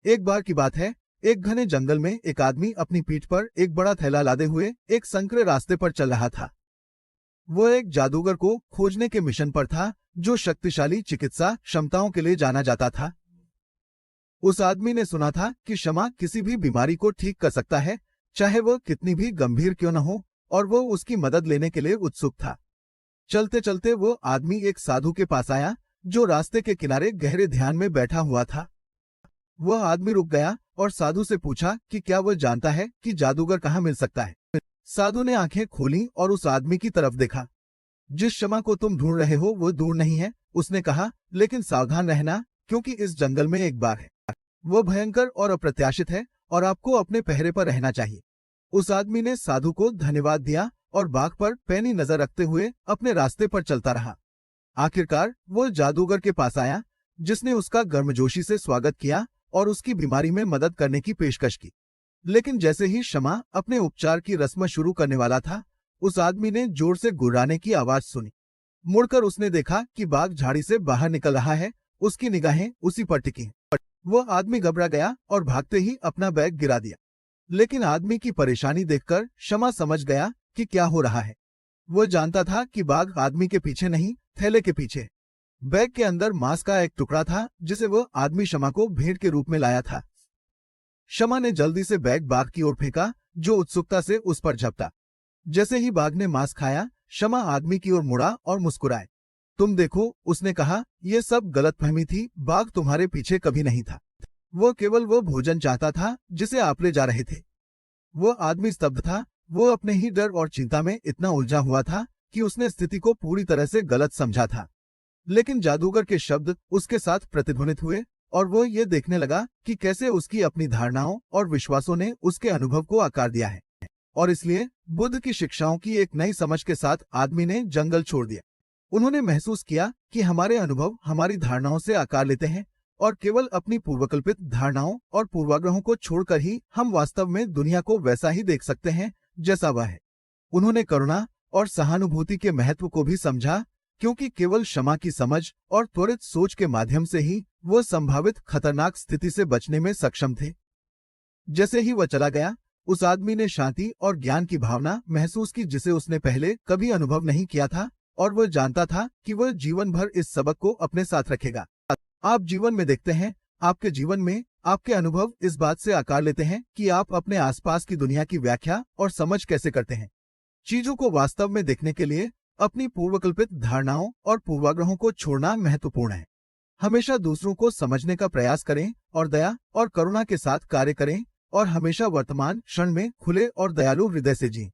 एक बार की बात है, एक घने जंगल में एक आदमी अपनी पीठ पर एक बड़ा थैला लादे हुए एक संकरे रास्ते पर चल रहा था। वो एक जादूगर को खोजने के मिशन पर था, जो शक्तिशाली चिकित्सा क्षमताओं के लिए जाना जाता था। उस आदमी ने सुना था कि क्षमा किसी भी बीमारी को ठीक कर सकता है, चाहे वह कितनी भी गंभीर क्यों न हो, और वो उसकी मदद लेने के लिए उत्सुक था। चलते चलते वो आदमी एक साधु के पास आया, जो रास्ते के किनारे गहरे ध्यान में बैठा हुआ था। वह आदमी रुक गया और साधु से पूछा कि क्या वह जानता है कि जादूगर कहाँ मिल सकता है। साधु ने आंखें खोली और उस आदमी की तरफ देखा। जिस क्षमा को तुम ढूंढ रहे हो वो दूर नहीं है, उसने कहा, लेकिन सावधान रहना, क्योंकि इस जंगल में एक बाघ है। वो भयंकर और अप्रत्याशित है और आपको अपने पहरे पर रहना चाहिए। उस आदमी ने साधु को धन्यवाद दिया और बाघ पर पैनी नजर रखते हुए अपने रास्ते पर चलता रहा। आखिरकार वो जादूगर के पास आया, जिसने उसका गर्मजोशी से स्वागत किया और उसकी बीमारी में मदद करने की पेशकश की। लेकिन जैसे ही क्षमा अपने उपचार की रस्म शुरू करने वाला था, उस आदमी ने जोर से गुर्राने की आवाज सुनी। मुड़कर उसने देखा कि बाघ झाड़ी से बाहर निकल रहा है। उसकी निगाहें उसी पर टिकी हैं। वो आदमी घबरा गया और भागते ही अपना बैग गिरा दिया। लेकिन आदमी की परेशानी देखकर क्षमा समझ गया कि क्या हो रहा है। वो जानता था कि बाघ आदमी के पीछे नहीं, थैले के पीछे। बैग के अंदर मांस का एक टुकड़ा था, जिसे वो आदमी क्षमा को भेंट के रूप में लाया था। क्षमा ने जल्दी से बैग बाघ की ओर फेंका, जो उत्सुकता से उस पर झपटा। जैसे ही बाघ ने मांस खाया, क्षमा आदमी की ओर मुड़ा और मुस्कुराए। तुम देखो, उसने कहा, यह सब गलतफहमी थी, बाघ तुम्हारे पीछे कभी नहीं था। वो केवल वो भोजन चाहता था जिसे आप ले जा रहे थे। वो आदमी स्तब्ध था। वो अपने ही डर और चिंता में इतना उलझा हुआ था कि उसने स्थिति को पूरी तरह से गलत समझा था। लेकिन जादूगर के शब्द उसके साथ प्रतिध्वनित हुए और वो ये देखने लगा कि कैसे उसकी अपनी धारणाओं और विश्वासों ने उसके अनुभव को आकार दिया है। और इसलिए बुद्ध की शिक्षाओं की एक नई समझ के साथ आदमी ने जंगल छोड़ दिया। उन्होंने महसूस किया कि हमारे अनुभव हमारी धारणाओं से आकार लेते हैं और केवल अपनी पूर्वकल्पित धारणाओं और पूर्वाग्रहों को छोड़कर ही हम वास्तव में दुनिया को वैसा ही देख सकते हैं जैसा वह है। उन्होंने करुणा और सहानुभूति के महत्व को भी समझा, क्योंकि केवल क्षमा की समझ और त्वरित सोच के माध्यम से ही वो संभावित खतरनाक स्थिति से बचने में सक्षम थे। जैसे ही वह चला गया, उस आदमी ने शांति और ज्ञान की भावना महसूस की जिसे उसने पहले कभी अनुभव नहीं किया था, और वह जानता था कि वह जीवन भर इस सबक को अपने साथ रखेगा। आप जीवन में देखते हैं, आपके जीवन में आपके अनुभव इस बात से आकार लेते हैं कि आप अपने आसपास की दुनिया की व्याख्या और समझ कैसे करते हैं। चीजों को वास्तव में देखने के लिए अपनी पूर्वकल्पित धारणाओं और पूर्वाग्रहों को छोड़ना महत्वपूर्ण है। हमेशा दूसरों को समझने का प्रयास करें और दया और करुणा के साथ कार्य करें, और हमेशा वर्तमान क्षण में खुले और दयालु हृदय से जिएं।